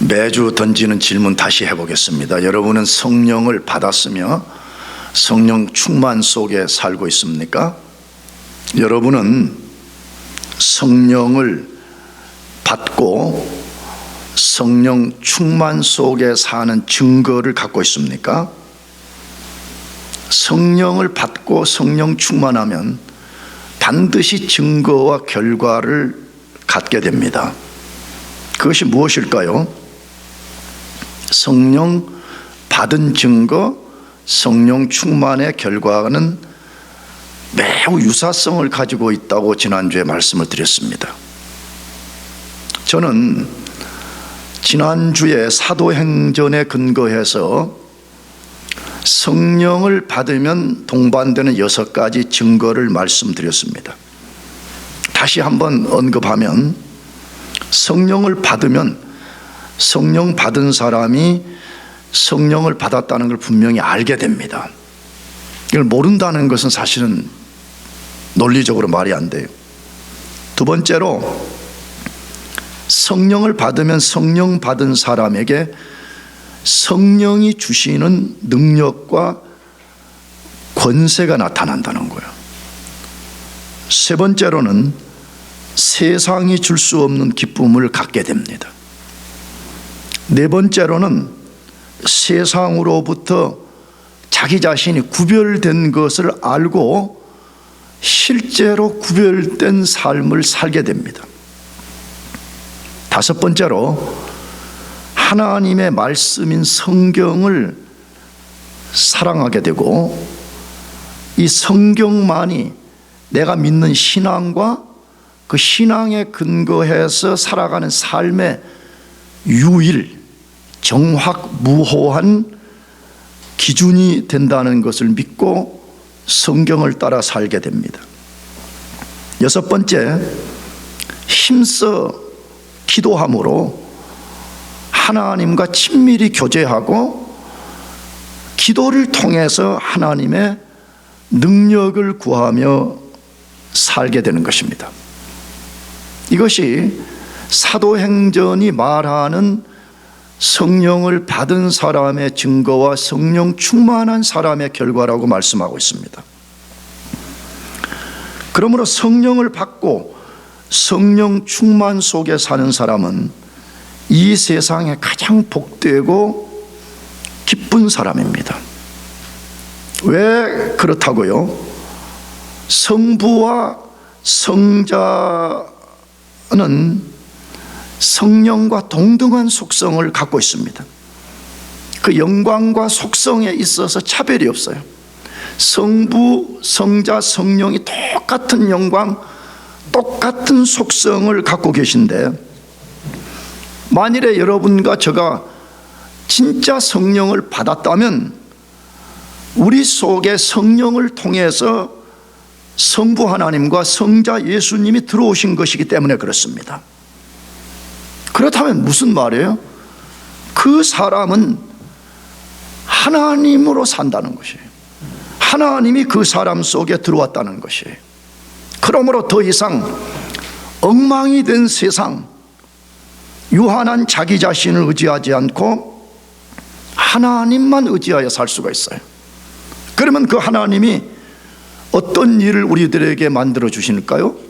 매주 던지는 질문 다시 해보겠습니다. 여러분은 성령을 받았으며 성령 충만 속에 살고 있습니까? 여러분은 성령을 받고 성령 충만 속에 사는 증거를 갖고 있습니까? 성령을 받고 성령 충만하면 반드시 증거와 결과를 갖게 됩니다. 그것이 무엇일까요? 성령 받은 증거, 성령 충만의 결과는 매우 유사성을 가지고 있다고 지난주에 말씀을 드렸습니다. 저는 지난주에 사도행전에 근거해서 성령을 받으면 동반되는 6가지 증거를 말씀드렸습니다. 다시 한번 언급하면 성령을 받으면 성령 받은 사람이 성령을 받았다는 걸 분명히 알게 됩니다. 이걸 모른다는 것은 사실은 논리적으로 말이 안 돼요. 두 번째로, 성령을 받으면 성령 받은 사람에게 성령이 주시는 능력과 권세가 나타난다는 거예요. 세 번째로는 세상이 줄 수 없는 기쁨을 갖게 됩니다. 네 번째로는 세상으로부터 자기 자신이 구별된 것을 알고 실제로 구별된 삶을 살게 됩니다. 다섯 번째로, 하나님의 말씀인 성경을 사랑하게 되고 이 성경만이 내가 믿는 신앙과 그 신앙에 근거해서 살아가는 삶의 유일, 정확무호한 기준이 된다는 것을 믿고 성경을 따라 살게 됩니다. 여섯 번째, 힘써 기도함으로 하나님과 친밀히 교제하고 기도를 통해서 하나님의 능력을 구하며 살게 되는 것입니다. 이것이 사도행전이 말하는 성령을 받은 사람의 증거와 성령 충만한 사람의 결과라고 말씀하고 있습니다. 그러므로 성령을 받고 성령 충만 속에 사는 사람은 이 세상에 가장 복되고 기쁜 사람입니다. 왜 그렇다고요? 성부와 성자는 성령과 동등한 속성을 갖고 있습니다. 그 영광과 속성에 있어서 차별이 없어요. 성부, 성자, 성령이 똑같은 영광, 똑같은 속성을 갖고 계신데, 만일에 여러분과 제가 진짜 성령을 받았다면 우리 속에 성령을 통해서 성부 하나님과 성자 예수님이 들어오신 것이기 때문에 그렇습니다. 그렇다면 무슨 말이에요? 그 사람은 하나님으로 산다는 것이에요. 하나님이 그 사람 속에 들어왔다는 것이에요. 그러므로 더 이상 엉망이 된 세상, 유한한 자기 자신을 의지하지 않고 하나님만 의지하여 살 수가 있어요. 그러면 그 하나님이 어떤 일을 우리들에게 만들어 주실까요?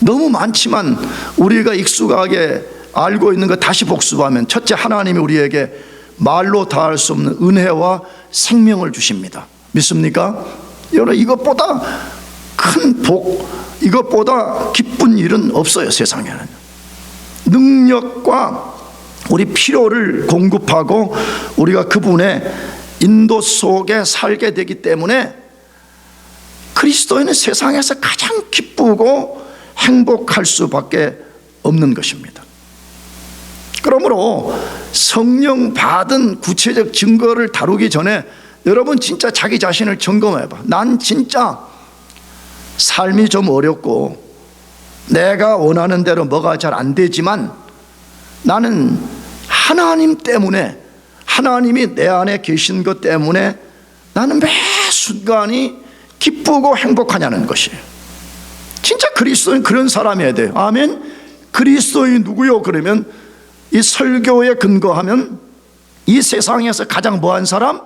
너무 많지만 우리가 익숙하게 알고 있는 것 다시 복습하면, 첫째, 하나님이 우리에게 말로 다할 수 없는 은혜와 생명을 주십니다. 믿습니까? 여러분, 이것보다 큰 복, 이것보다 기쁜 일은 없어요. 세상에는 능력과 우리 필요를 공급하고 우리가 그분의 인도 속에 살게 되기 때문에 그리스도인은 세상에서 가장 기쁘고 행복할 수밖에 없는 것입니다. 그러므로 성령 받은 구체적 증거를 다루기 전에 여러분 진짜 자기 자신을 점검해봐. 난 진짜 삶이 좀 어렵고 내가 원하는 대로 뭐가 잘 안 되지만 나는 하나님 때문에, 하나님이 내 안에 계신 것 때문에 나는 매 순간이 기쁘고 행복하냐는 것이에요. 진짜 그리스도인 그런 사람이어야 돼요. 아멘. 그리스도인이 누구요? 그러면 이 설교에 근거하면 이 세상에서 가장 뭐한 사람?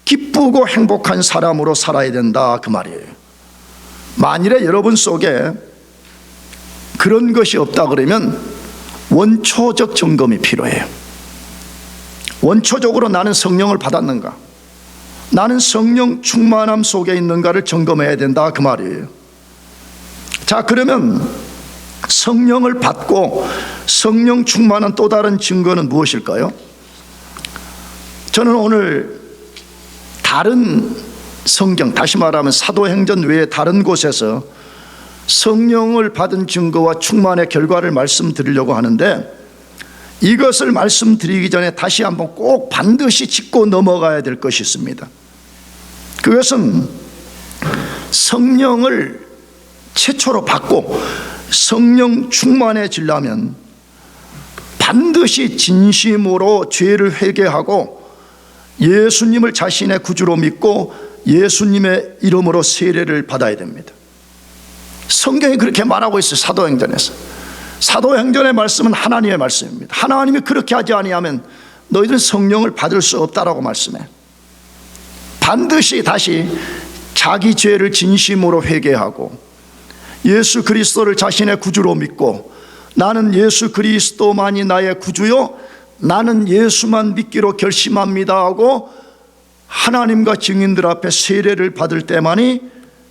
기쁘고 행복한 사람으로 살아야 된다, 그 말이에요. 만일에 여러분 속에 그런 것이 없다 그러면 원초적 점검이 필요해요. 원초적으로 나는 성령을 받았는가, 나는 성령 충만함 속에 있는가를 점검해야 된다, 그 말이에요. 자, 그러면 성령을 받고 성령 충만한 또 다른 증거는 무엇일까요? 저는 오늘 다른 성경, 다시 말하면 사도행전 외에 다른 곳에서 성령을 받은 증거와 충만의 결과를 말씀드리려고 하는데, 이것을 말씀드리기 전에 다시 한번 꼭 반드시 짚고 넘어가야 될 것이 있습니다. 그것은 성령을 최초로 받고 성령 충만해지려면 반드시 진심으로 죄를 회개하고 예수님을 자신의 구주로 믿고 예수님의 이름으로 세례를 받아야 됩니다. 성경이 그렇게 말하고 있어요. 사도행전에서. 사도행전의 말씀은 하나님의 말씀입니다. 하나님이 그렇게 하지 아니하면 너희들은 성령을 받을 수 없다라고 말씀해. 반드시 다시 자기 죄를 진심으로 회개하고 예수 그리스도를 자신의 구주로 믿고, 나는 예수 그리스도만이 나의 구주요, 나는 예수만 믿기로 결심합니다 하고 하나님과 증인들 앞에 세례를 받을 때만이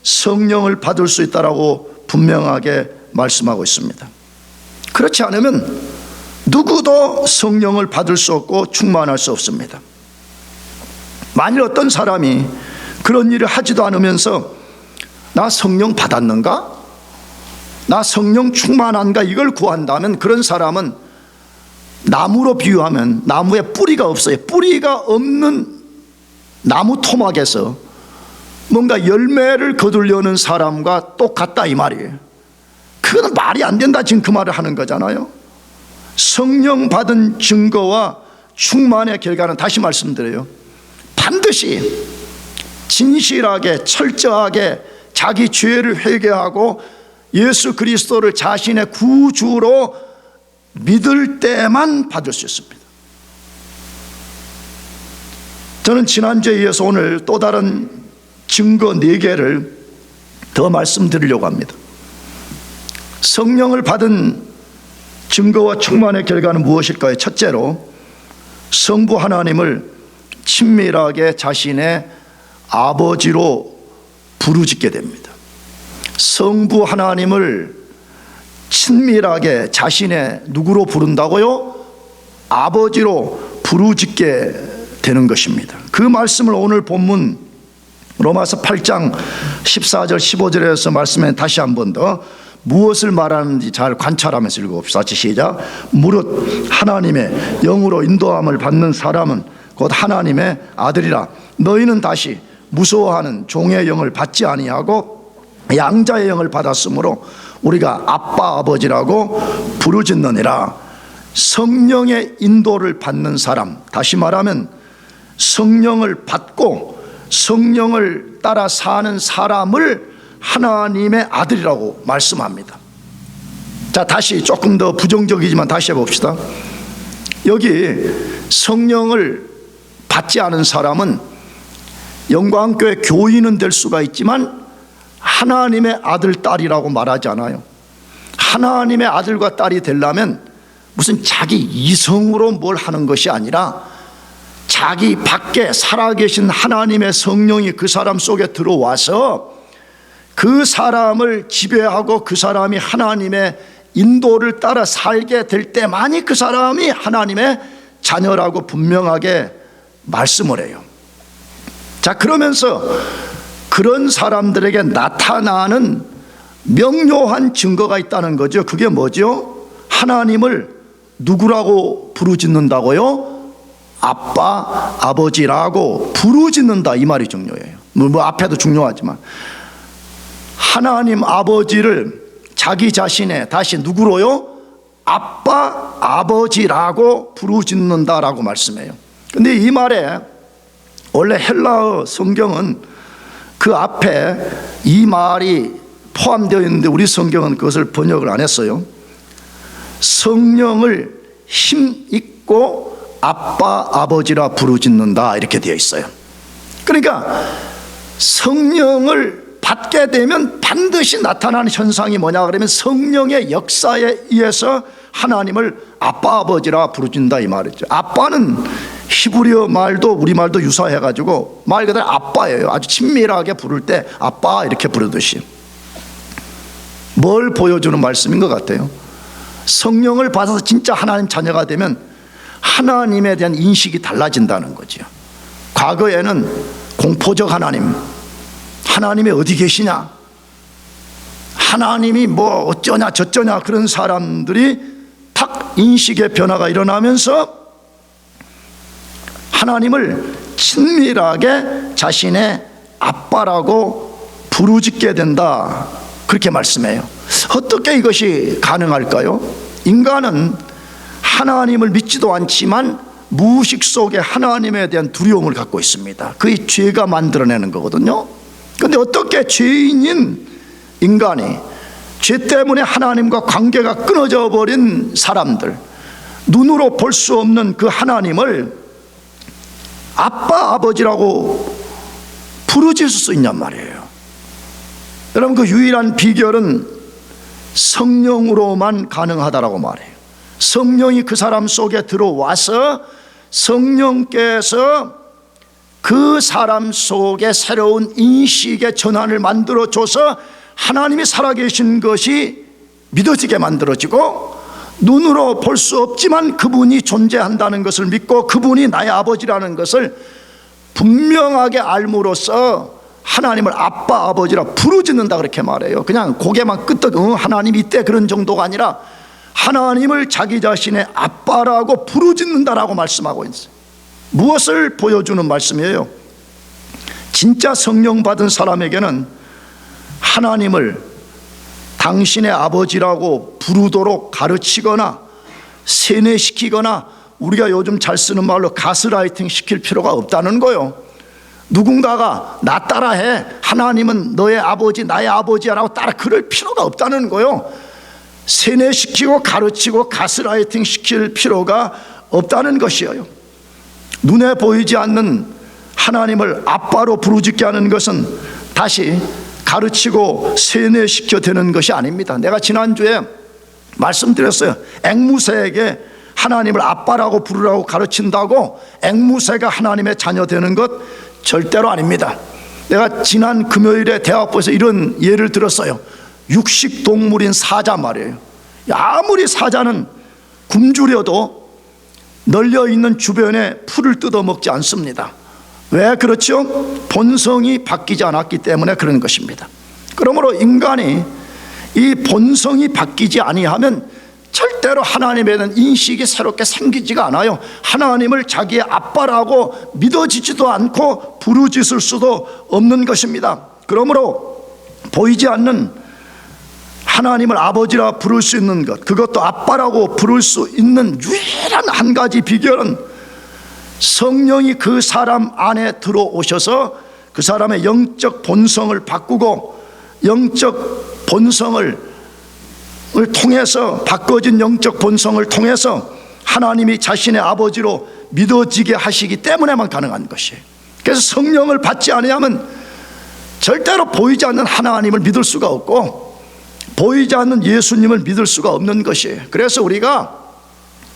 성령을 받을 수 있다라고 분명하게 말씀하고 있습니다. 그렇지 않으면 누구도 성령을 받을 수 없고 충만할 수 없습니다. 만일 어떤 사람이 그런 일을 하지도 않으면서 나 성령 받았는가? 나 성령 충만한가? 이걸 구한다면 그런 사람은 나무로 비유하면 나무에 뿌리가 없어요. 뿌리가 없는 나무 토막에서 뭔가 열매를 거두려는 사람과 똑같다, 이 말이에요. 그건 말이 안 된다, 지금 그 말을 하는 거잖아요. 성령 받은 증거와 충만의 결과는, 다시 말씀드려요, 반드시 진실하게 철저하게 자기 죄를 회개하고 예수 그리스도를 자신의 구주로 믿을 때만 받을 수 있습니다. 저는 지난주에 이어서 오늘 또 다른 증거 4개를 더 말씀드리려고 합니다. 성령을 받은 증거와 충만의 결과는 무엇일까요? 첫째로, 성부 하나님을 친밀하게 자신의 아버지로 부르짖게 됩니다. 성부 하나님을 친밀하게 자신의 누구로 부른다고요? 아버지로 부르짖게 되는 것입니다. 그 말씀을 오늘 본문 로마서 8장 14절 15절에서 말씀에 다시 한 번 더 무엇을 말하는지 잘 관찰하면서 읽어봅시다. 같이 시작. 무릇 하나님의 영으로 인도함을 받는 사람은 곧 하나님의 아들이라. 너희는 다시 무서워하는 종의 영을 받지 아니하고 양자의 영을 받았으므로 우리가 아빠 아버지라고 부르짖느니라. 성령의 인도를 받는 사람, 다시 말하면 성령을 받고 성령을 따라 사는 사람을 하나님의 아들이라고 말씀합니다. 자, 다시 조금 더 부정적이지만 다시 해봅시다. 여기 성령을 받지 않은 사람은 영광교회 교인은 될 수가 있지만 하나님의 아들, 딸이라고 말하지 않아요. 하나님의 아들과 딸이 되려면 무슨 자기 이성으로 뭘 하는 것이 아니라 자기 밖에 살아계신 하나님의 성령이 그 사람 속에 들어와서 그 사람을 지배하고 그 사람이 하나님의 인도를 따라 살게 될 때만이 그 사람이 하나님의 자녀라고 분명하게 말씀을 해요. 자, 그러면서 그런 사람들에게 나타나는 명료한 증거가 있다는 거죠. 그게 뭐죠? 하나님을 누구라고 부르짖는다고요? 아빠, 아버지라고 부르짖는다, 이 말이 중요해요. 뭐 앞에도 중요하지만 하나님 아버지를 자기 자신의 다시 누구로요? 아빠, 아버지라고 부르짖는다라고 말씀해요. 근데 이 말에 원래 헬라어 성경은 그 앞에 이 말이 포함되어 있는데 우리 성경은 그것을 번역을 안 했어요. 성령을 힘 있고 아빠 아버지라 부르짖는다 이렇게 되어 있어요. 그러니까 성령을 받게 되면 반드시 나타나는 현상이 뭐냐 그러면 성령의 역사에 의해서 하나님을 아빠 아버지라 부르짖는다 이 말이죠. 아빠는 히브리어 말도 우리말도 유사해가지고 말 그대로 아빠예요. 아주 친밀하게 부를 때 아빠 이렇게 부르듯이. 뭘 보여주는 말씀인 것 같아요? 성령을 받아서 진짜 하나님 자녀가 되면 하나님에 대한 인식이 달라진다는 거죠. 과거에는 공포적 하나님이 어디 계시냐, 하나님이 뭐 어쩌냐 저쩌냐 그런 사람들이 탁 인식의 변화가 일어나면서 하나님을 친밀하게 자신의 아빠라고 부르짖게 된다 그렇게 말씀해요. 어떻게 이것이 가능할까요? 인간은 하나님을 믿지도 않지만 무의식 속에 하나님에 대한 두려움을 갖고 있습니다. 그게 죄가 만들어내는 거거든요. 그런데 어떻게 죄인인 인간이 죄 때문에 하나님과 관계가 끊어져 버린 사람들, 눈으로 볼 수 없는 그 하나님을 아빠 아버지라고 부르짖을 수 있냔 말이에요. 여러분, 그 유일한 비결은 성령으로만 가능하다라고 말해요. 성령이 그 사람 속에 들어와서 성령께서 그 사람 속에 새로운 인식의 전환을 만들어줘서 하나님이 살아계신 것이 믿어지게 만들어지고, 눈으로 볼 수 없지만 그분이 존재한다는 것을 믿고 그분이 나의 아버지라는 것을 분명하게 알므로써 하나님을 아빠 아버지라 부르짖는다 그렇게 말해요. 그냥 고개만 끄덕 하나님 이때 그런 정도가 아니라 하나님을 자기 자신의 아빠라고 부르짖는다라고 말씀하고 있어요. 무엇을 보여주는 말씀이에요? 진짜 성령 받은 사람에게는 하나님을 당신의 아버지라고 부르도록 가르치거나 세뇌시키거나 우리가 요즘 잘 쓰는 말로 가스라이팅 시킬 필요가 없다는 거예요. 누군가가 나 따라해, 하나님은 너의 아버지 나의 아버지야라고 따라 그럴 필요가 없다는 거예요. 세뇌시키고 가르치고 가스라이팅 시킬 필요가 없다는 것이에요. 눈에 보이지 않는 하나님을 아빠로 부르짖게 하는 것은 다시 가르치고 세뇌시켜 되는 것이 아닙니다. 내가 지난주에 말씀드렸어요. 앵무새에게 하나님을 아빠라고 부르라고 가르친다고 앵무새가 하나님의 자녀 되는 것 절대로 아닙니다. 내가 지난 금요일에 대학부에서 이런 예를 들었어요. 육식동물인 사자 말이에요. 아무리 사자는 굶주려도 널려있는 주변에 풀을 뜯어먹지 않습니다. 왜 그렇죠? 본성이 바뀌지 않았기 때문에 그런 것입니다. 그러므로 인간이 이 본성이 바뀌지 아니하면 절대로 하나님에 대한 인식이 새롭게 생기지가 않아요. 하나님을 자기의 아빠라고 믿어지지도 않고 부르짖을 수도 없는 것입니다. 그러므로 보이지 않는 하나님을 아버지라 부를 수 있는 것, 그것도 아빠라고 부를 수 있는 유일한 한 가지 비결은 성령이 그 사람 안에 들어오셔서 그 사람의 영적 본성을 바꾸고 영적 본성을 통해서, 바꿔진 영적 본성을 통해서 하나님이 자신의 아버지로 믿어지게 하시기 때문에만 가능한 것이에요. 그래서 성령을 받지 않으면 절대로 보이지 않는 하나님을 믿을 수가 없고 보이지 않는 예수님을 믿을 수가 없는 것이에요. 그래서 우리가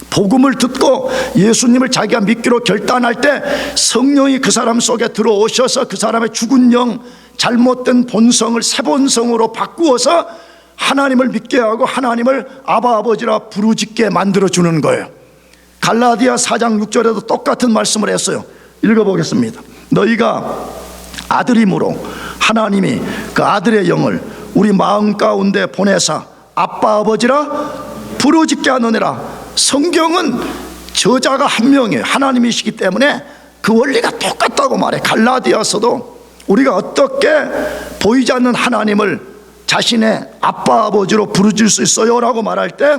복음을 듣고 예수님을 자기가 믿기로 결단할 때 성령이 그 사람 속에 들어오셔서 그 사람의 죽은 영, 잘못된 본성을 새 본성으로 바꾸어서 하나님을 믿게 하고 하나님을 아바 아버지라 부르짖게 만들어주는 거예요. 갈라디아 4장 6절에도 똑같은 말씀을 했어요. 읽어보겠습니다. 너희가 아들임으로 하나님이 그 아들의 영을 우리 마음 가운데 보내사 아빠 아버지라 부르짖게 하느니라. 성경은 저자가 한 명이에요. 하나님이시기 때문에 그 원리가 똑같다고 말해. 갈라디아서도 우리가 어떻게 보이지 않는 하나님을 자신의 아빠 아버지로 부르짖을 수 있어요? 라고 말할 때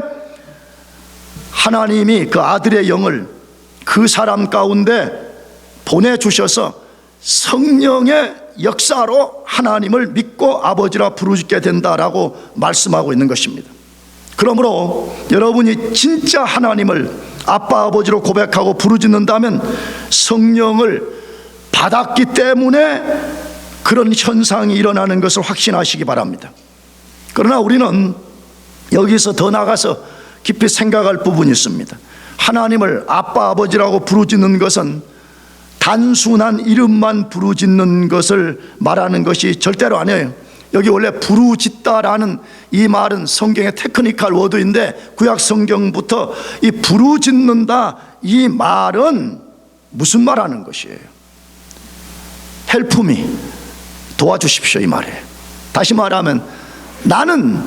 하나님이 그 아들의 영을 그 사람 가운데 보내주셔서 성령의 역사로 하나님을 믿고 아버지라 부르짖게 된다라고 말씀하고 있는 것입니다. 그러므로 여러분이 진짜 하나님을 아빠 아버지로 고백하고 부르짖는다면 성령을 받았기 때문에 그런 현상이 일어나는 것을 확신하시기 바랍니다. 그러나 우리는 여기서 더 나가서 깊이 생각할 부분이 있습니다. 하나님을 아빠 아버지라고 부르짖는 것은 단순한 이름만 부르짖는 것을 말하는 것이 절대로 아니에요. 여기 원래 부르짖다라는 이 말은 성경의 테크니컬 워드인데 구약 성경부터 이 부르짖는다 이 말은 무슨 말하는 것이에요? Help me, 도와주십시오 이 말이에요. 다시 말하면 나는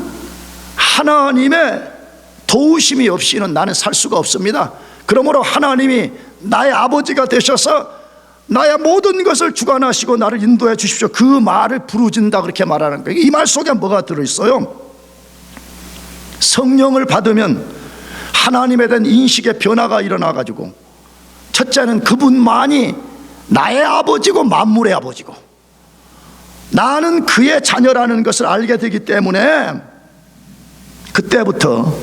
하나님의 도우심이 없이는 나는 살 수가 없습니다. 그러므로 하나님이 나의 아버지가 되셔서 나의 모든 것을 주관하시고 나를 인도해 주십시오. 그 말을 부르짖는다 그렇게 말하는 거예요. 이 말 속에 뭐가 들어있어요? 성령을 받으면 하나님에 대한 인식의 변화가 일어나가지고 첫째는 그분만이 나의 아버지고 만물의 아버지고 나는 그의 자녀라는 것을 알게 되기 때문에 그때부터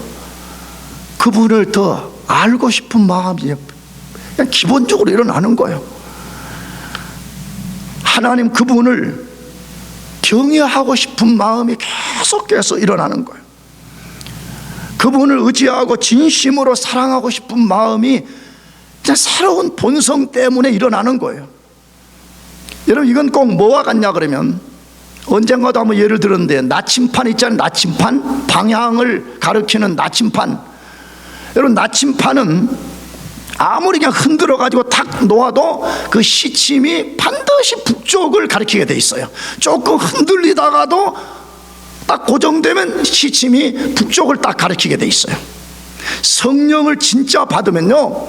그분을 더 알고 싶은 마음이 그냥 기본적으로 일어나는 거예요. 하나님 그분을 경외하고 싶은 마음이 계속해서 일어나는 거예요. 그분을 의지하고 진심으로 사랑하고 싶은 마음이 그냥 새로운 본성 때문에 일어나는 거예요. 여러분 이건 꼭 뭐와 같냐 그러면 언젠가도 한번 예를 들었는데 나침판 있잖아요. 나침판, 방향을 가리키는 나침판. 여러분 나침판은 아무리 그냥 흔들어 가지고 탁 놓아도 그 시침이 반드시 북쪽을 가리키게 돼 있어요. 조금 흔들리다가도 딱 고정되면 시침이 북쪽을 딱 가리키게 돼 있어요. 성령을 진짜 받으면요,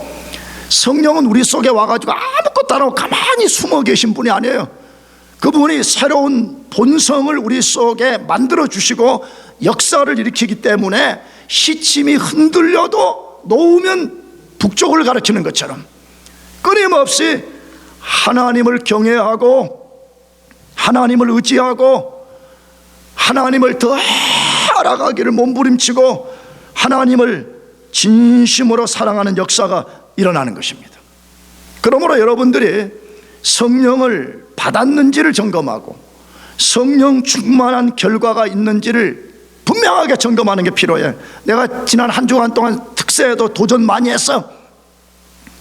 성령은 우리 속에 와가지고 아무것도 안 하고 가만히 숨어 계신 분이 아니에요. 그분이 새로운 본성을 우리 속에 만들어 주시고 역사를 일으키기 때문에 시침이 흔들려도 놓으면 북쪽을 가리키는 것처럼 끊임없이 하나님을 경외하고 하나님을 의지하고 하나님을 더 알아가기를 몸부림치고 하나님을 진심으로 사랑하는 역사가 일어나는 것입니다. 그러므로 여러분들이 성령을 받았는지를 점검하고 성령 충만한 결과가 있는지를 분명하게 점검하는 게 필요해. 내가 지난 한 주간 동안 특세에도 도전 많이 했어.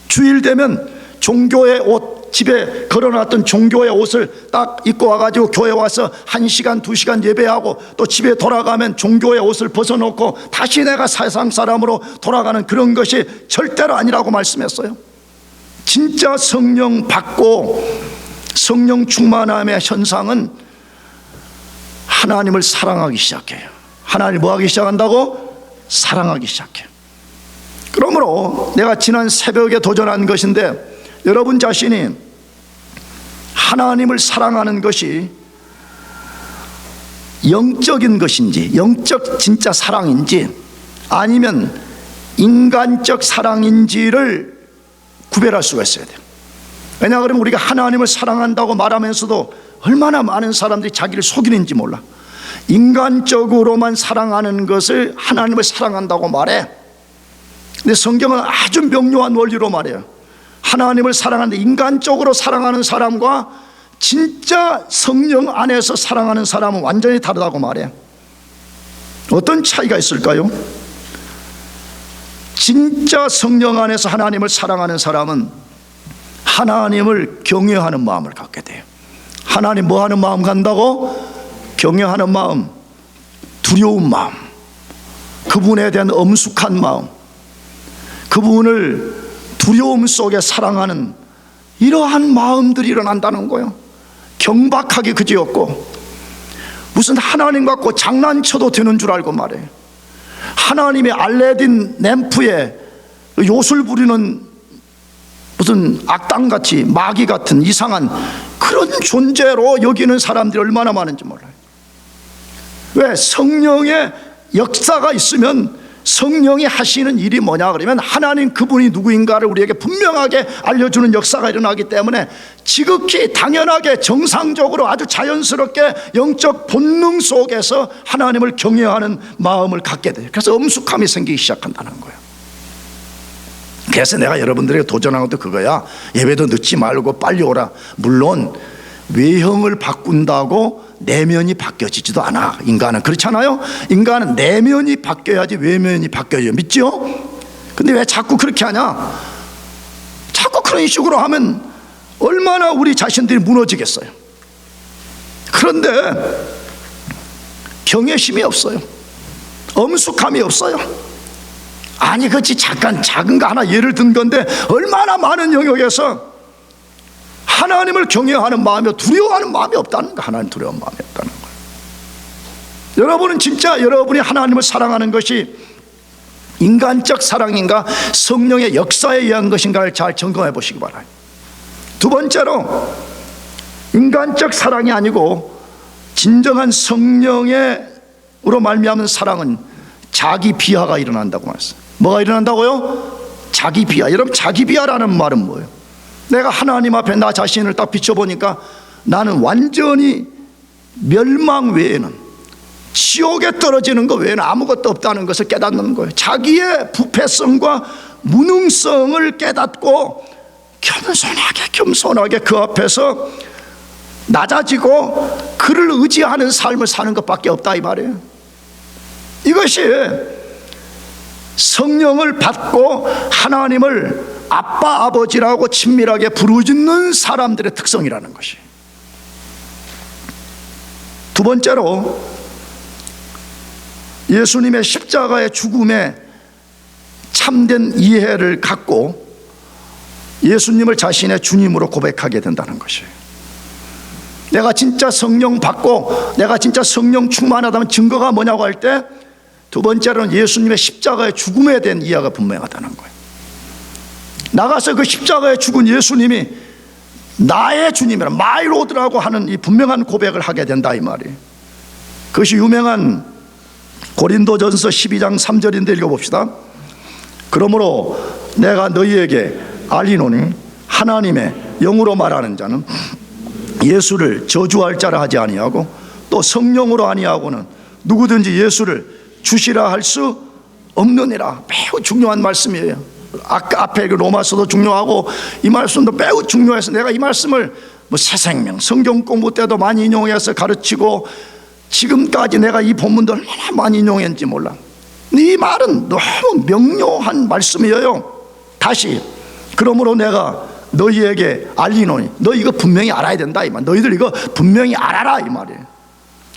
주일 되면 종교의 옷, 집에 걸어놨던 종교의 옷을 딱 입고 와가지고 교회 와서 1시간 2시간 예배하고 또 집에 돌아가면 종교의 옷을 벗어놓고 다시 내가 세상 사람으로 돌아가는 그런 것이 절대로 아니라고 말씀했어요. 진짜 성령 받고 성령 충만함의 현상은 하나님을 사랑하기 시작해요. 하나님을 뭐 하기 시작한다고? 사랑하기 시작해요. 그러므로 내가 지난 새벽에 도전한 것인데 여러분 자신이 하나님을 사랑하는 것이 영적인 것인지 영적 진짜 사랑인지 아니면 인간적 사랑인지를 구별할 수가 있어야 돼요. 왜냐 그러면 우리가 하나님을 사랑한다고 말하면서도 얼마나 많은 사람들이 자기를 속이는지 몰라. 인간적으로만 사랑하는 것을 하나님을 사랑한다고 말해. 근데 성경은 아주 명료한 원리로 말해요. 하나님을 사랑하는데 인간적으로 사랑하는 사람과 진짜 성령 안에서 사랑하는 사람은 완전히 다르다고 말해. 어떤 차이가 있을까요? 진짜 성령 안에서 하나님을 사랑하는 사람은 하나님을 경외하는 마음을 갖게 돼요. 하나님 뭐 하는 마음 간다고? 경외하는 마음, 두려운 마음, 그분에 대한 엄숙한 마음, 그분을 두려움 속에 사랑하는 이러한 마음들이 일어난다는 거예요. 경박하기 그지없고 무슨 하나님 갖고 장난쳐도 되는 줄 알고 말해요. 하나님의 알레딘 램프에 요술 부리는 무슨 악당같이 마귀 같은 이상한 그런 존재로 여기는 사람들이 얼마나 많은지 몰라요. 왜? 성령의 역사가 있으면 성령이 하시는 일이 뭐냐 그러면 하나님 그분이 누구인가를 우리에게 분명하게 알려주는 역사가 일어나기 때문에 지극히 당연하게 정상적으로 아주 자연스럽게 영적 본능 속에서 하나님을 경외하는 마음을 갖게 돼요. 그래서 엄숙함이 생기기 시작한다는 거예요. 그래서 내가 여러분들에게 도전하는 것도 그거야. 예배도 늦지 말고 빨리 오라. 물론 외형을 바꾼다고 내면이 바뀌어지지도 않아. 인간은 그렇잖아요. 인간은 내면이 바뀌어야지 외면이 바뀌어요. 믿죠? 근데 왜 자꾸 그렇게 하냐? 자꾸 그런 식으로 하면 얼마나 우리 자신들이 무너지겠어요. 그런데 경외심이 없어요. 엄숙함이 없어요. 아니 그렇지, 잠깐 작은 거 하나 예를 든 건데 얼마나 많은 영역에서 하나님을 경외하는 마음이, 두려워하는 마음이 없다는 거. 하나님 두려워하는 마음이 없다는 거예요. 여러분은 진짜 여러분이 하나님을 사랑하는 것이 인간적 사랑인가 성령의 역사에 의한 것인가를 잘 점검해 보시기 바라요. 두 번째로, 인간적 사랑이 아니고 진정한 성령으로 말미암은 사랑은 자기 비하가 일어난다고 말했어요. 뭐가 일어난다고요? 자기 비하. 여러분, 자기 비하라는 말은 뭐예요? 내가 하나님 앞에 나 자신을 딱 비춰보니까 나는 완전히 멸망 외에는, 지옥에 떨어지는 것 외에는 아무것도 없다는 것을 깨닫는 거예요. 자기의 부패성과 무능성을 깨닫고 겸손하게 그 앞에서 낮아지고 그를 의지하는 삶을 사는 것밖에 없다 이 말이에요. 이것이 성령을 받고 하나님을 아빠 아버지라고 친밀하게 부르짖는 사람들의 특성이라는 것이. 두 번째로, 예수님의 십자가의 죽음에 참된 이해를 갖고 예수님을 자신의 주님으로 고백하게 된다는 것이에요. 내가 진짜 성령 받고 내가 진짜 성령 충만하다면 증거가 뭐냐고 할 때, 두 번째로는 예수님의 십자가의 죽음에 대한 이해가 분명하다는 거예요. 나가서 그 십자가에 죽은 예수님이 나의 주님이라, 마이 로드라고 하는 이 분명한 고백을 하게 된다 이 말이에요. 그것이 유명한 고린도전서 12장 3절인데 읽어봅시다. 그러므로 내가 너희에게 알리노니 하나님의 영으로 말하는 자는 예수를 저주할 자라 하지 아니하고 또 성령으로 아니하고는 누구든지 예수를 주시라 할 수 없느니라. 매우 중요한 말씀이에요. 아까 앞에 그 로마서도 중요하고 이 말씀도 매우 중요해서 내가 이 말씀을 새생명 성경 공부 때도 많이 인용해서 가르치고 지금까지 내가 이 본문도 얼마나 많이 인용했는지 몰라. 이 말은 너무 명료한 말씀이에요. 다시, 그러므로 내가 너희에게 알리노니, 너 이거 분명히 알아야 된다 이 말. 너희들 이거 분명히 알아라 이 말이에요.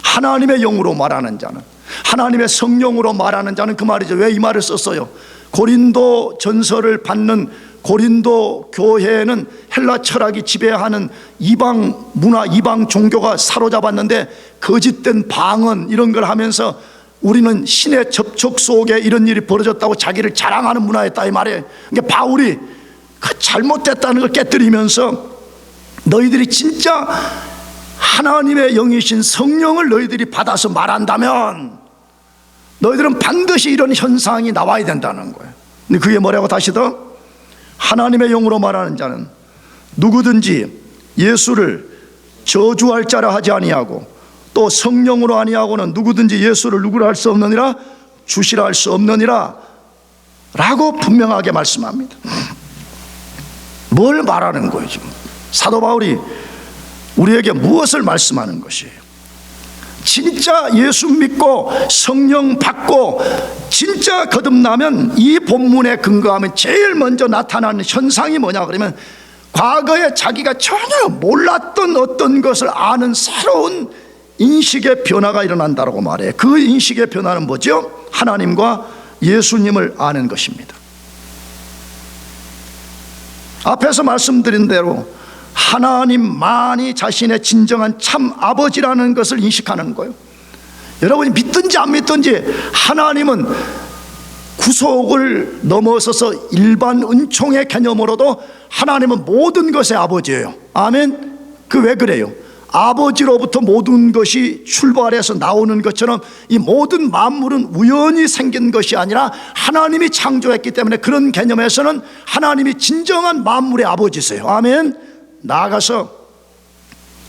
하나님의 영으로 말하는 자는, 하나님의 성령으로 말하는 자는, 그 말이죠. 왜 이 말을 썼어요? 고린도 전서를 받는 고린도 교회는 헬라 철학이 지배하는 이방 문화, 이방 종교가 사로잡았는데 거짓된 방언 이런 걸 하면서 우리는 신의 접촉 속에 이런 일이 벌어졌다고 자기를 자랑하는 문화였다 이 말이에요. 그러니까 바울이 그 잘못됐다는 걸 깨뜨리면서 너희들이 진짜 하나님의 영이신 성령을 너희들이 받아서 말한다면 너희들은 반드시 이런 현상이 나와야 된다는 거예요. 근데 그게 뭐라고? 다시 더, 하나님의 영으로 말하는 자는 누구든지 예수를 저주할 자라 하지 아니하고 또 성령으로 아니하고는 누구든지 예수를 누구라 할 수 없느니라, 주시라 할 수 없느니라 라고 분명하게 말씀합니다. 뭘 말하는 거예요? 지금 사도 바울이 우리에게 무엇을 말씀하는 것이에요? 진짜 예수 믿고 성령 받고 진짜 거듭나면 이 본문에 근거하면 제일 먼저 나타나는 현상이 뭐냐 그러면, 과거에 자기가 전혀 몰랐던 어떤 것을 아는 새로운 인식의 변화가 일어난다고 말해요. 그 인식의 변화는 뭐죠? 하나님과 예수님을 아는 것입니다. 앞에서 말씀드린 대로 하나님만이 자신의 진정한 참 아버지라는 것을 인식하는 거예요. 여러분이 믿든지 안 믿든지 하나님은 구속을 넘어서서 일반 은총의 개념으로도 하나님은 모든 것의 아버지예요. 아멘. 그 왜 그래요? 아버지로부터 모든 것이 출발해서 나오는 것처럼 이 모든 만물은 우연히 생긴 것이 아니라 하나님이 창조했기 때문에 그런 개념에서는 하나님이 진정한 만물의 아버지세요. 아멘. 나아가서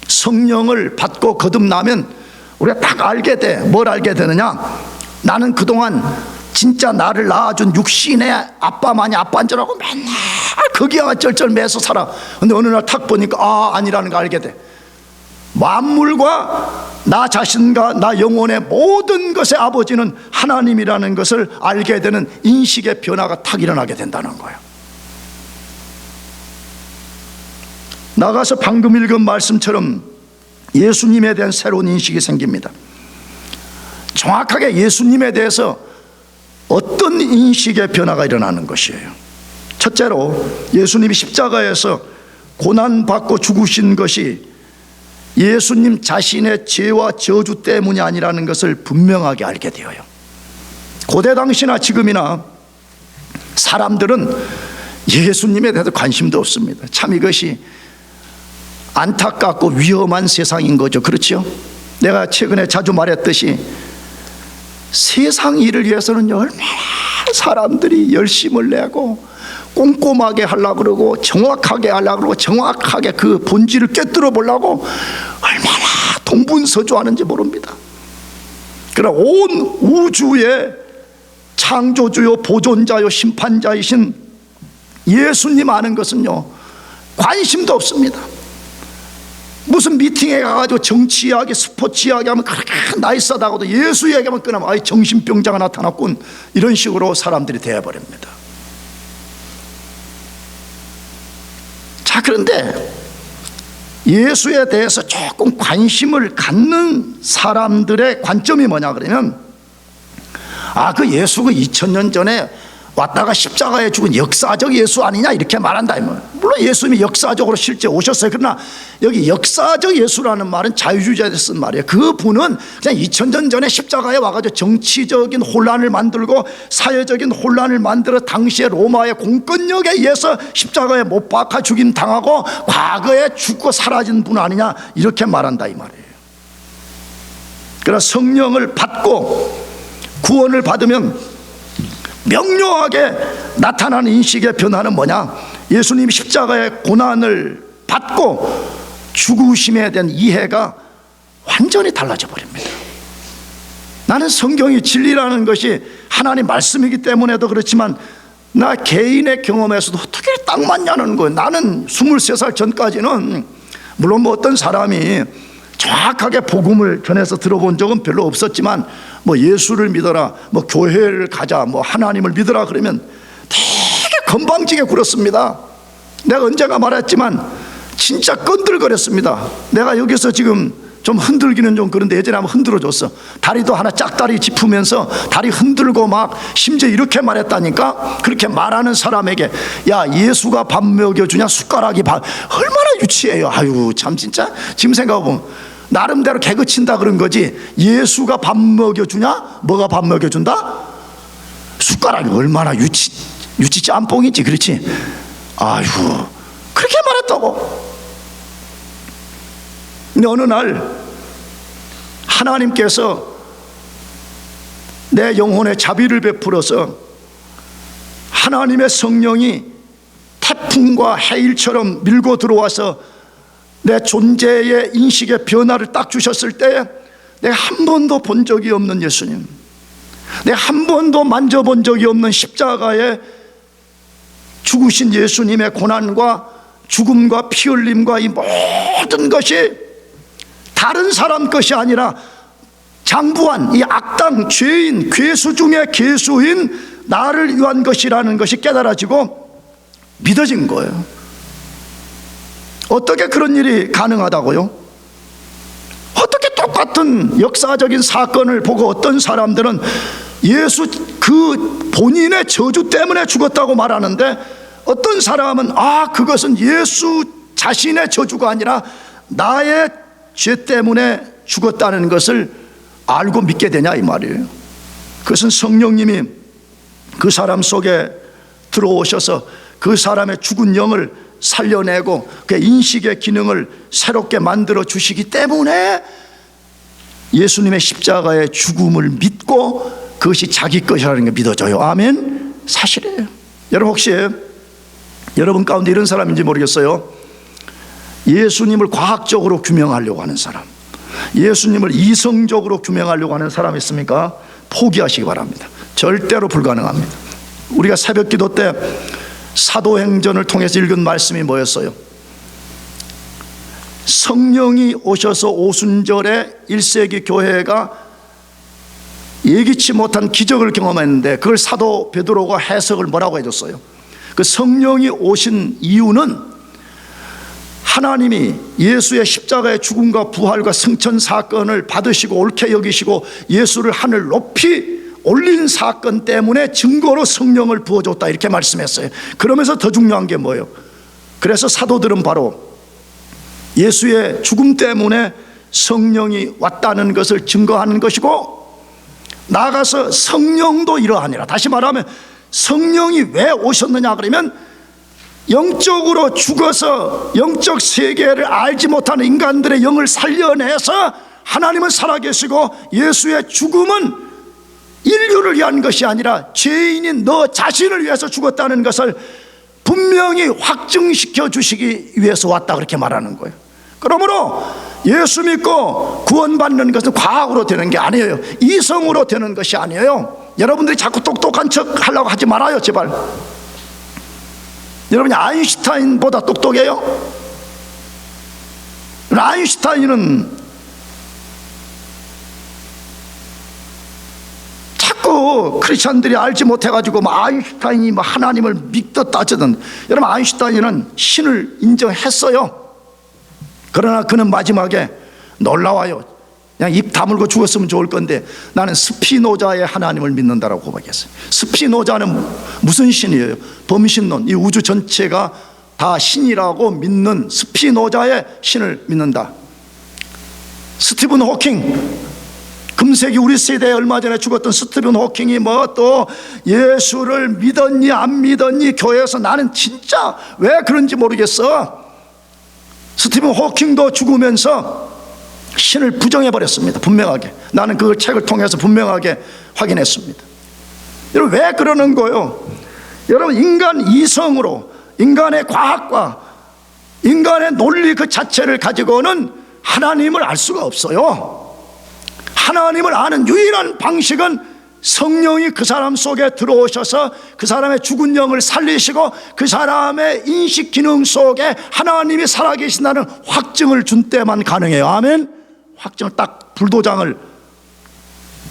성령을 받고 거듭나면 우리가 딱 알게 돼. 뭘 알게 되느냐? 나는 그동안 진짜 나를 낳아준 육신의 아빠만이 아빠인 줄 알고 맨날 거기에 쩔쩔매서 살아. 근데 어느 날 탁 보니까 아니라는 걸 알게 돼. 만물과 나 자신과 나 영혼의 모든 것의 아버지는 하나님이라는 것을 알게 되는 인식의 변화가 탁 일어나게 된다는 거예요. 나가서 방금 읽은 말씀처럼 예수님에 대한 새로운 인식이 생깁니다. 정확하게 예수님에 대해서 어떤 인식의 변화가 일어나는 것이에요. 첫째로 예수님이 십자가에서 고난받고 죽으신 것이 예수님 자신의 죄와 저주 때문이 아니라는 것을 분명하게 알게 되어요. 고대 당시나 지금이나 사람들은 예수님에 대해서 관심도 없습니다. 참 이것이 안타깝고 위험한 세상인 거죠. 그렇죠? 내가 최근에 자주 말했듯이 세상 일을 위해서는 얼마나 사람들이 열심을 내고 꼼꼼하게 하려고 그러고 정확하게 하려고 그러고 정확하게 그 본질을 꿰뚫어 보려고 얼마나 동분서주하는지 모릅니다. 그러나 온 우주의 창조주요 보존자요 심판자이신 예수님 아는 것은요 관심도 없습니다. 무슨 미팅에 가가지고 정치 이야기, 스포츠 이야기 하면 그렇게 나이스하다고도 예수 이야기하면 끊으면 정신병자가 나타났군, 이런 식으로 사람들이 되어버립니다. 자, 그런데 예수에 대해서 조금 관심을 갖는 사람들의 관점이 뭐냐 그러면 그 예수가 2000년 전에 왔다가 십자가에 죽은 역사적 예수 아니냐 이렇게 말한다. 물론 예수님이 역사적으로 실제 오셨어요. 그러나 여기 역사적 예수라는 말은 자유주의자에 쓴 말이에요. 그분은 그냥 2000년 전에 십자가에 와가지고 정치적인 혼란을 만들고 사회적인 혼란을 만들어 당시에 로마의 공권력에 의해서 십자가에 못 박아 죽임 당하고 과거에 죽고 사라진 분 아니냐 이렇게 말한다 이 말이에요. 그러나 성령을 받고 구원을 받으면 명료하게 나타나는 인식의 변화는 뭐냐? 예수님이 십자가의 고난을 받고 죽으심에 대한 이해가 완전히 달라져 버립니다. 나는 성경이 진리라는 것이 하나님 말씀이기 때문에도 그렇지만 나 개인의 경험에서도 어떻게 딱 맞냐는 거예요. 나는 23살 전까지는 물론 어떤 사람이 정확하게 복음을 전해서 들어본 적은 별로 없었지만 예수를 믿어라, 교회를 가자, 하나님을 믿어라 그러면 되게 건방지게 굴었습니다. 내가 언젠가 말했지만 진짜 끈들거렸습니다. 내가 여기서 지금 좀 흔들기는 좀 그런데 예전에 한번 흔들어줬어. 다리도 하나 짝다리 짚으면서 다리 흔들고 막 심지어 이렇게 말했다니까. 그렇게 말하는 사람에게 야, 예수가 밥 먹여주냐 숟가락이 얼마나 유치해요. 아유 참 진짜 지금 생각해보면 나름대로 개그 친다 그런 거지. 예수가 밥 먹여주냐? 뭐가 밥 먹여준다? 숟가락이 얼마나 유치 짬뽕이지. 그렇지? 아유 그렇게 말했다고. 근데 어느 날 하나님께서 내 영혼에 자비를 베풀어서 하나님의 성령이 태풍과 해일처럼 밀고 들어와서 내 존재의 인식의 변화를 딱 주셨을 때 내가 한 번도 본 적이 없는 예수님, 내가 한 번도 만져본 적이 없는 십자가에 죽으신 예수님의 고난과 죽음과 피 흘림과 이 모든 것이 다른 사람 것이 아니라 장부한 이 악당 죄인 괴수 중에 괴수인 나를 위한 것이라는 것이 깨달아지고 믿어진 거예요. 어떻게 그런 일이 가능하다고요? 어떻게 똑같은 역사적인 사건을 보고 어떤 사람들은 예수 그 본인의 저주 때문에 죽었다고 말하는데 어떤 사람은 그것은 예수 자신의 저주가 아니라 나의 죄 때문에 죽었다는 것을 알고 믿게 되냐 이 말이에요. 그것은 성령님이 그 사람 속에 들어오셔서 그 사람의 죽은 영을 살려내고 그 인식의 기능을 새롭게 만들어 주시기 때문에 예수님의 십자가의 죽음을 믿고 그것이 자기 것이라는 게 믿어져요. 아멘. 사실이에요. 여러분, 혹시 여러분 가운데 이런 사람인지 모르겠어요. 예수님을 과학적으로 규명하려고 하는 사람, 예수님을 이성적으로 규명하려고 하는 사람 있습니까? 포기하시기 바랍니다. 절대로 불가능합니다. 우리가 새벽 기도 때 사도행전을 통해서 읽은 말씀이 뭐였어요? 성령이 오셔서 오순절에 1세기 교회가 예기치 못한 기적을 경험했는데 그걸 사도 베드로가 해석을 뭐라고 해줬어요? 그 성령이 오신 이유는 하나님이 예수의 십자가의 죽음과 부활과 승천 사건을 받으시고 옳게 여기시고 예수를 하늘 높이 올린 사건 때문에 증거로 성령을 부어줬다, 이렇게 말씀했어요. 그러면서 더 중요한 게 뭐예요? 그래서 사도들은 바로 예수의 죽음 때문에 성령이 왔다는 것을 증거하는 것이고, 나아가서 성령도 이러하니라. 다시 말하면 성령이 왜 오셨느냐 그러면 영적으로 죽어서 영적 세계를 알지 못하는 인간들의 영을 살려내서 하나님은 살아계시고 예수의 죽음은 인류를 위한 것이 아니라 죄인인 너 자신을 위해서 죽었다는 것을 분명히 확증시켜 주시기 위해서 왔다, 그렇게 말하는 거예요. 그러므로 예수 믿고 구원받는 것은 과학으로 되는 게 아니에요. 이성으로 되는 것이 아니에요. 여러분들이 자꾸 똑똑한 척 하려고 하지 말아요, 제발. 여러분이 아인슈타인보다 똑똑해요? 아인슈타인은 자꾸 크리스찬들이 알지 못해가지고 아인슈타인이 하나님을 믿듯 따지던, 여러분 아인슈타인은 신을 인정했어요. 그러나 그는 마지막에 놀라워요. 그냥 입 다물고 죽었으면 좋을 건데 나는 스피노자의 하나님을 믿는다라고 고백했어요. 스피노자는 무슨 신이에요? 범신론, 이 우주 전체가 다 신이라고 믿는 스피노자의 신을 믿는다. 스티븐 호킹, 금세기 우리 세대에 얼마 전에 죽었던 스티븐 호킹이 또 예수를 믿었니 안 믿었니 교회에서 나는 진짜 왜 그런지 모르겠어. 스티븐 호킹도 죽으면서 신을 부정해버렸습니다. 분명하게. 나는 그 책을 통해서 분명하게 확인했습니다. 여러분, 왜 그러는 거예요? 여러분, 인간 이성으로, 인간의 과학과 인간의 논리 그 자체를 가지고는 하나님을 알 수가 없어요. 하나님을 아는 유일한 방식은 성령이 그 사람 속에 들어오셔서 그 사람의 죽은 영을 살리시고 그 사람의 인식 기능 속에 하나님이 살아계신다는 확증을 준 때만 가능해요. 아멘. 확증을 딱, 불도장을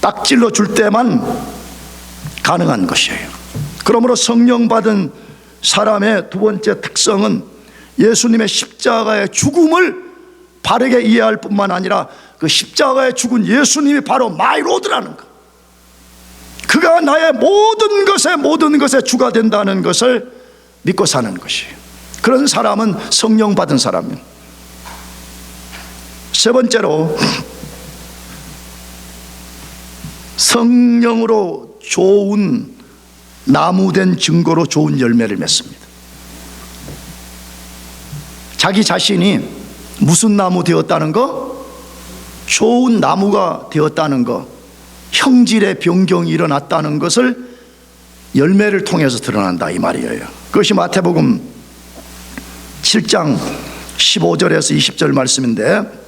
딱 찔러 줄 때만 가능한 것이에요. 그러므로 성령 받은 사람의 두 번째 특성은 예수님의 십자가의 죽음을 바르게 이해할 뿐만 아니라 그 십자가에 죽은 예수님이 바로 마이 로드라는 것, 그가 나의 모든 것에 주가 된다는 것을 믿고 사는 것이에요. 그런 사람은 성령 받은 사람이에요. 세 번째로, 성령으로 좋은 나무된 증거로 좋은 열매를 맺습니다. 자기 자신이 무슨 나무 되었다는 거? 좋은 나무가 되었다는 거, 형질의 변경이 일어났다는 것을 열매를 통해서 드러난다, 이 말이에요. 그것이 마태복음 7장 15절에서 20절 말씀인데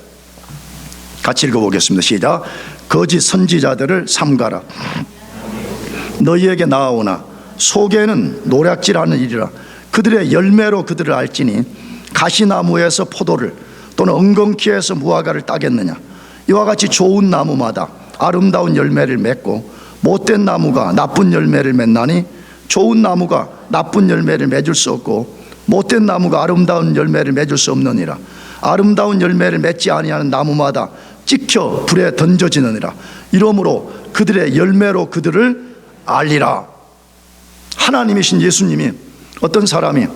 같이 읽어보겠습니다. 시작. 거짓 선지자들을 삼가라. 너희에게 나아오나 속에는 노략질하는 일이라. 그들의 열매로 그들을 알지니 가시나무에서 포도를 또는 엉겅퀴에서 무화과를 따겠느냐. 이와 같이 좋은 나무마다 아름다운 열매를 맺고 못된 나무가 나쁜 열매를 맺나니 좋은 나무가 나쁜 열매를 맺을 수 없고 못된 나무가 아름다운 열매를 맺을 수 없느니라. 아름다운 열매를 맺지 아니하는 나무마다 찍혀 불에 던져지느니라. 이러므로 그들의 열매로 그들을 알리라. 하나님이신 예수님이 어떤 사람이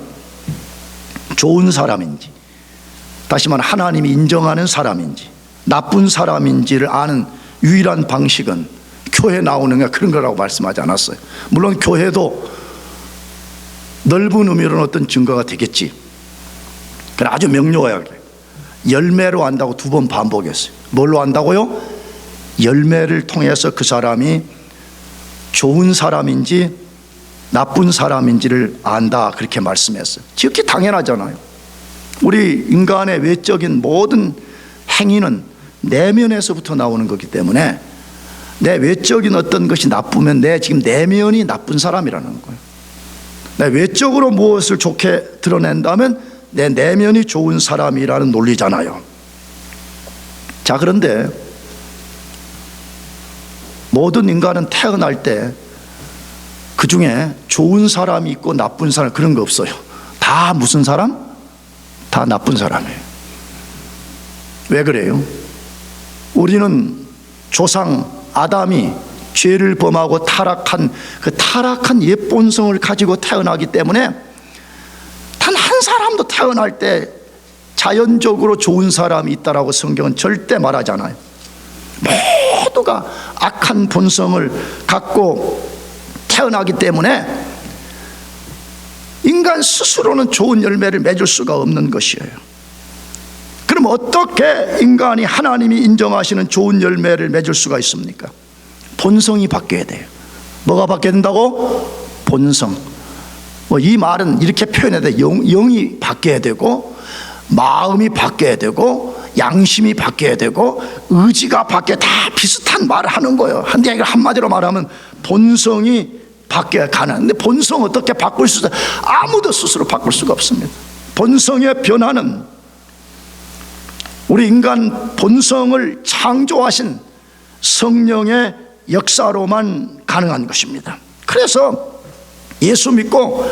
좋은 사람인지, 다시 말해 하나님이 인정하는 사람인지 나쁜 사람인지를 아는 유일한 방식은 교회 나오는 게 그런 거라고 말씀하지 않았어요. 물론 교회도 넓은 의미로는 어떤 증거가 되겠지. 그건 아주 명료하게 열매로 안다고 2번 반복했어요. 뭘로 안다고요? 열매를 통해서 그 사람이 좋은 사람인지 나쁜 사람인지를 안다, 그렇게 말씀했어요. 지극히 당연하잖아요. 우리 인간의 외적인 모든 행위는 내면에서부터 나오는 거기 때문에 내 외적인 어떤 것이 나쁘면 내 지금 내면이 나쁜 사람이라는 거예요. 내 외적으로 무엇을 좋게 드러낸다면 내 내면이 좋은 사람이라는 논리잖아요. 자, 그런데 모든 인간은 태어날 때 그 중에 좋은 사람이 있고 나쁜 사람, 그런 거 없어요. 다 무슨 사람? 다 나쁜 사람이에요. 왜 그래요? 우리는 조상 아담이 죄를 범하고 타락한 그 타락한 옛 본성을 가지고 태어나기 때문에 단 한 사람도 태어날 때 자연적으로 좋은 사람이 있다라고 성경은 절대 말하잖아요. 모두가 악한 본성을 갖고 태어나기 때문에 인간 스스로는 좋은 열매를 맺을 수가 없는 것이에요. 그럼 어떻게 인간이 하나님이 인정하시는 좋은 열매를 맺을 수가 있습니까? 본성이 바뀌어야 돼요. 뭐가 바뀌어야 된다고? 본성. 이 말은 이렇게 표현해야 돼요. 영이 바뀌어야 되고, 마음이 바뀌어야 되고, 양심이 바뀌어야 되고, 의지가 바뀌어야, 다 비슷한 말을 하는 거예요. 근데 한마디로 말하면 본성이 바뀌어야 가능한데, 본성 어떻게 바꿀 수 있어요? 아무도 스스로 바꿀 수가 없습니다. 본성의 변화는 우리 인간 본성을 창조하신 성령의 역사로만 가능한 것입니다. 그래서 예수 믿고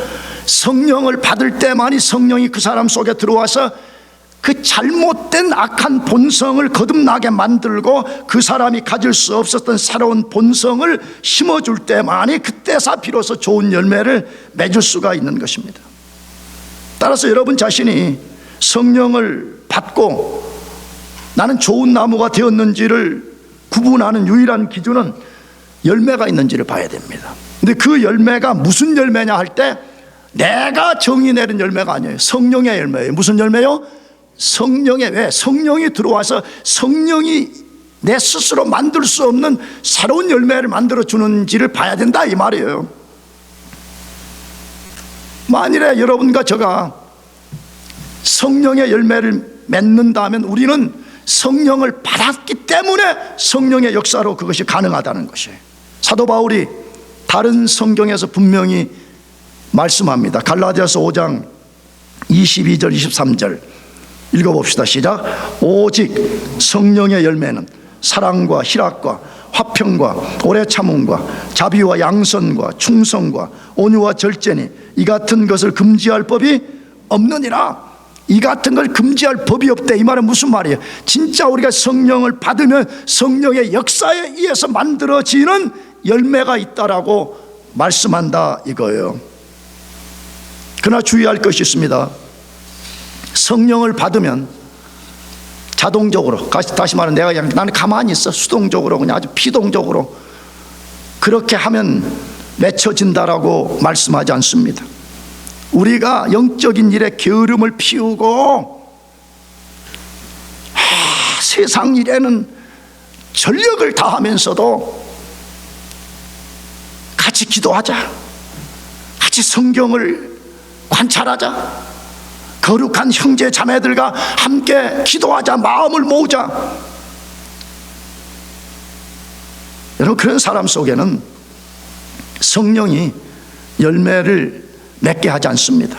성령을 받을 때만이 성령이 그 사람 속에 들어와서 그 잘못된 악한 본성을 거듭나게 만들고 그 사람이 가질 수 없었던 새로운 본성을 심어줄 때만이 그때서 비로소 좋은 열매를 맺을 수가 있는 것입니다. 따라서 여러분 자신이 성령을 받고 나는 좋은 나무가 되었는지를 구분하는 유일한 기준은 열매가 있는지를 봐야 됩니다. 근데 그 열매가 무슨 열매냐 할 때 내가 정의 내린 열매가 아니에요. 성령의 열매예요. 무슨 열매요? 성령의, 왜? 성령이 들어와서 성령이 내 스스로 만들 수 없는 새로운 열매를 만들어 주는지를 봐야 된다, 이 말이에요. 만일에 여러분과 제가 성령의 열매를 맺는다면 우리는 성령을 받았기 때문에 성령의 역사로 그것이 가능하다는 것이에요. 사도 바울이 다른 성경에서 분명히 말씀합니다. 갈라디아서 5장 22절 23절 읽어봅시다. 시작. 오직 성령의 열매는 사랑과 희락과 화평과 오래 참음과 자비와 양선과 충성과 온유와 절제니 이 같은 것을 금지할 법이 없느니라. 이 같은 걸 금지할 법이 없대. 이 말은 무슨 말이에요? 진짜 우리가 성령을 받으면 성령의 역사에 의해서 만들어지는 열매가 있다라고 말씀한다 이거예요. 그러나 주의할 것이 있습니다. 성령을 받으면 자동적으로, 다시 말하면 내가 그냥 나는 가만히 있어, 수동적으로, 그냥 아주 피동적으로 그렇게 하면 맺혀진다라고 말씀하지 않습니다. 우리가 영적인 일에 게으름을 피우고 세상 일에는 전력을 다하면서도 같이 기도하자, 같이 성경을 관찰하자, 거룩한 형제 자매들과 함께 기도하자, 마음을 모으자. 여러분, 그런 사람 속에는 성령이 열매를 맺게 하지 않습니다.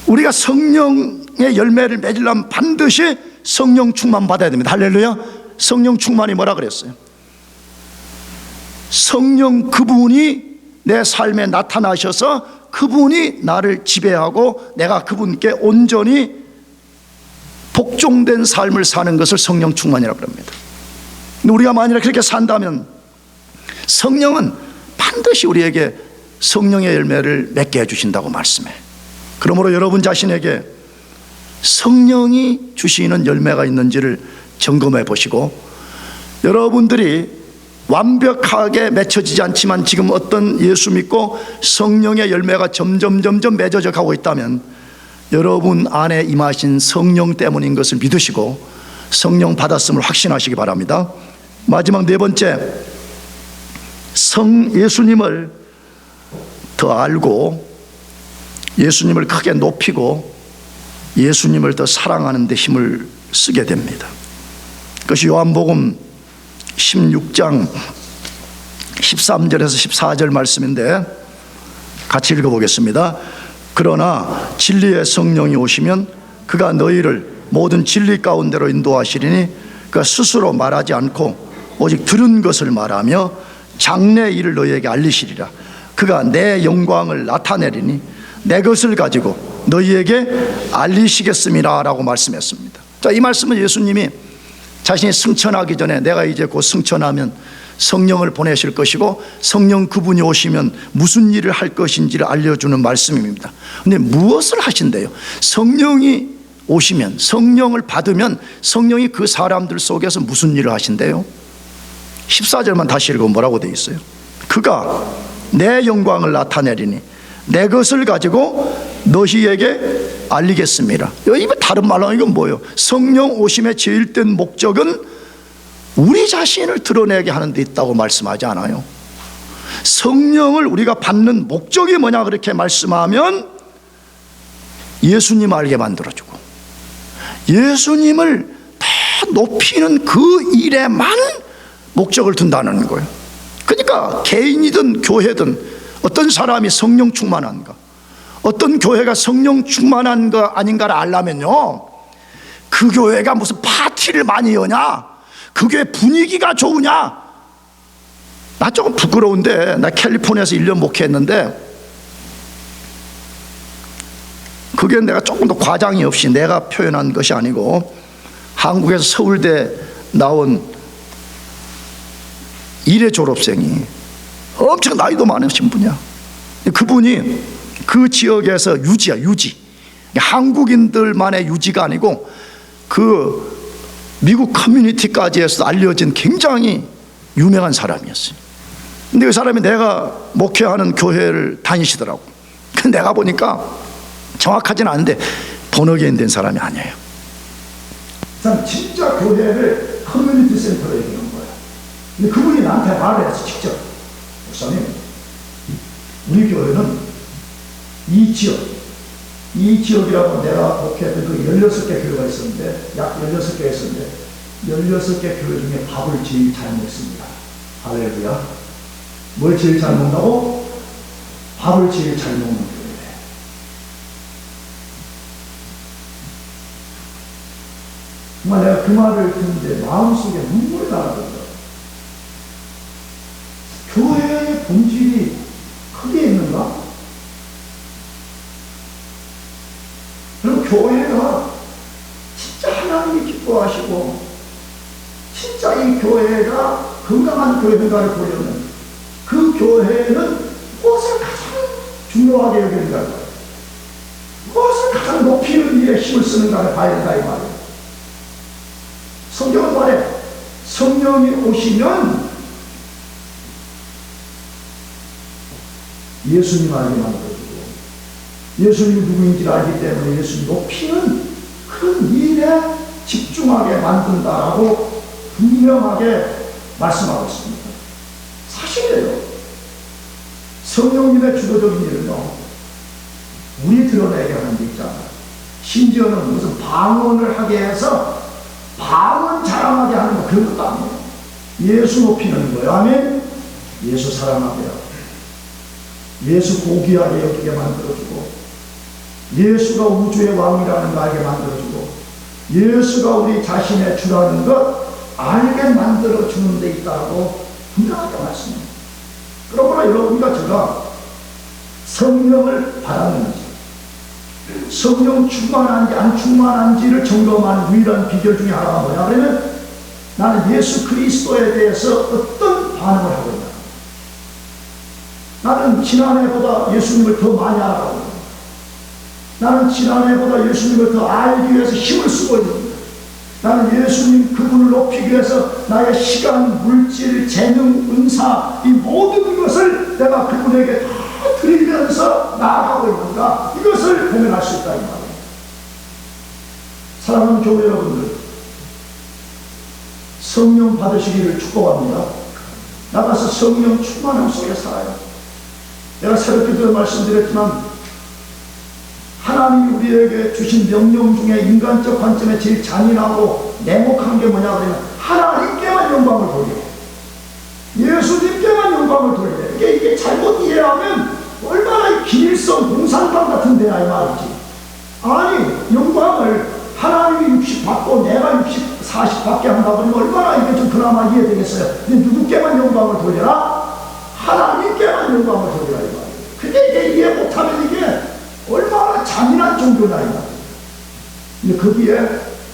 우리가 성령의 열매를 맺으려면 반드시 성령 충만 받아야 됩니다. 할렐루야. 성령 충만이 뭐라 그랬어요? 성령 그분이 내 삶에 나타나셔서 그분이 나를 지배하고 내가 그분께 온전히 복종된 삶을 사는 것을 성령 충만이라고 합니다. 우리가 만약에 그렇게 산다면 성령은 반드시 우리에게 성령의 열매를 맺게 해주신다고 말씀해. 그러므로 여러분 자신에게 성령이 주시는 열매가 있는지를 점검해 보시고, 여러분들이 완벽하게 맺혀지지 않지만 지금 어떤 예수 믿고 성령의 열매가 점점 맺어져 가고 있다면 여러분 안에 임하신 성령 때문인 것을 믿으시고 성령 받았음을 확신하시기 바랍니다. 마지막 네 번째, 예수님을 더 알고 예수님을 크게 높이고 예수님을 더 사랑하는 데 힘을 쓰게 됩니다. 그것이 요한복음 16장 13절에서 14절 말씀인데 같이 읽어보겠습니다. 그러나 진리의 성령이 오시면 그가 너희를 모든 진리 가운데로 인도하시리니 그가 스스로 말하지 않고 오직 들은 것을 말하며 장래 일을 너희에게 알리시리라. 그가 내 영광을 나타내리니 내 것을 가지고 너희에게 알리시겠습니다 라고 말씀했습니다. 자, 이 말씀은 예수님이 자신이 승천하기 전에 내가 이제 곧 승천하면 성령을 보내실 것이고 성령 그분이 오시면 무슨 일을 할 것인지를 알려주는 말씀입니다. 근데 무엇을 하신대요? 성령이 오시면, 성령을 받으면 성령이 그 사람들 속에서 무슨 일을 하신대요? 14절만 다시 읽으면 뭐라고 되어 있어요? 그가 내 영광을 나타내리니 내 것을 가지고 너희에게 알리겠습니다. 이 다른 말로 이건 뭐예요? 성령 오심의 제일된 목적은 우리 자신을 드러내게 하는 데 있다고 말씀하지 않아요. 성령을 우리가 받는 목적이 뭐냐 그렇게 말씀하면 예수님 알게 만들어주고 예수님을 더 높이는 그 일에만 목적을 둔다는 거예요. 그러니까 개인이든 교회든 어떤 사람이 성령 충만한가, 어떤 교회가 성령 충만한가 아닌가를 알려면요, 그 교회가 무슨 파티를 많이 여냐, 그 교회 분위기가 좋으냐. 나 조금 부끄러운데 나 캘리포니아에서 1년 목회했는데 그게 내가 조금 더 과장이 없이 내가 표현한 것이 아니고 한국에서 서울대 나온 일회 졸업생이 엄청 나이도 많으신 분이야. 그분이 그 지역에서 유지야, 유지. 한국인들만의 유지가 아니고 그 미국 커뮤니티까지 해서 알려진 굉장히 유명한 사람이었어요. 근데 그 사람이 내가 목회하는 교회를 다니시더라고. 근데 내가 보니까 정확하진 않은데 번역인 된 사람이 아니에요. 진짜 교회를 커뮤니티 센터로 얘기하는 거야. 근데 그분이 나한테 말을 해서 직접, 목사님, 우리 교회는 이 지역이라고 내가 목회했던 그 16개 교회가 있었는데, 약 16개 있었는데 16개 교회 중에 밥을 제일 잘 먹습니다. 할렐루야. 뭘 제일 잘 먹는다고? 밥을 제일 잘 먹는 교회. 정말 내가 그 말을 듣는데 마음속에 눈물이 나더라고요. 교회의 본질이 크게 있는가? 그럼 교회가 진짜 하나님이 기뻐하시고 진짜 이 교회가 건강한 교회인가를 보려면 그 교회는 무엇을 가장 중요하게 여기는가, 무엇을 가장 높이는 일에 힘을 쓰는가를 봐야 된다 이 말이에요. 성경은 말해, 성령이 오시면 예수님 알게 만들어주고 예수님이 누구인지를 알기 때문에 예수님 높이는 큰 일에 집중하게 만든다라고 분명하게 말씀하고 있습니다. 사실이에요. 성령님의 주도적인 일은요, 우리 드러내게 하는 게 있잖아요. 심지어는 무슨 방언을 하게 해서 방언 자랑하게 하는 거, 그런 것도 아니에요. 예수 높이는 거예요. 아멘. 예수 사랑하게 하고 예수 고귀하게 여기게 만들어주고 예수가 우주의 왕이라는 걸 알게 만들어주고 예수가 우리 자신의 주라는 것 알게 만들어주는 데 있다고 분명하게 말씀합니다. 그러므로 여러분과 제가 성령을 받았는지 성령 충만한지 안 충만한지를 점검하는 유일한 비결 중에 하나가 뭐냐 그러면 나는 예수 그리스도에 대해서 어떤 반응을 하고 있나, 나는 지난해보다 예수님을 더 많이 알아가고 있습니다. 나는 지난해보다 예수님을 더 알기 위해서 힘을 쓰고 있습니다. 나는 예수님 그분을 높이기 위해서 나의 시간, 물질, 재능, 은사 이 모든 것을 내가 그분에게 다 드리면서 나아가고 있는가, 이것을 고민할 수 있다 이 말이에요. 사랑하는 교회 여러분들, 성령 받으시기를 축복합니다. 나가서 성령 충만함 속에 살아요. 내가 새롭게도 말씀드렸지만 하나님이 우리에게 주신 명령 중에 인간적 관점에 제일 잔인하고 냉혹한 게 뭐냐 그러면 하나님께만 영광을 돌리고 예수님께만 영광을 돌리래. 이게 잘못 이해하면 얼마나 길성 공산당 같은 데야 이 말이지. 아니, 영광을 하나님이 60 받고 내가 60, 40 받게 한다 그러면 얼마나 이게 좀 그나마 이해되겠어요. 근데 누구께만 영광을 돌려라? 하나님께만 영광을 돌려라 이 말이에요. 근데 이게 이해 못하면 이게 얼마나 잔인한 종교냐 이 말이에요. 근데 거기에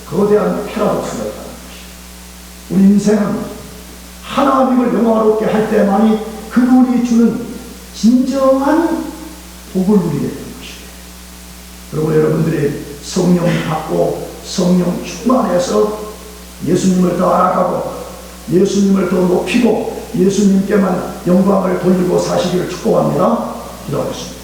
거대한 패러독스가 있다는 것이에요. 우리 인생은 하나님을 영화롭게 할 때만이 그분이 주는 진정한 복을 누리게 되는 것이에요. 그리고 여러분들이 성령 받고 성령 충만해서 예수님을 더 알아가고 예수님을 더 높이고 예수님께만 영광을 돌리고 사시기를 축복합니다. 기도하겠습니다.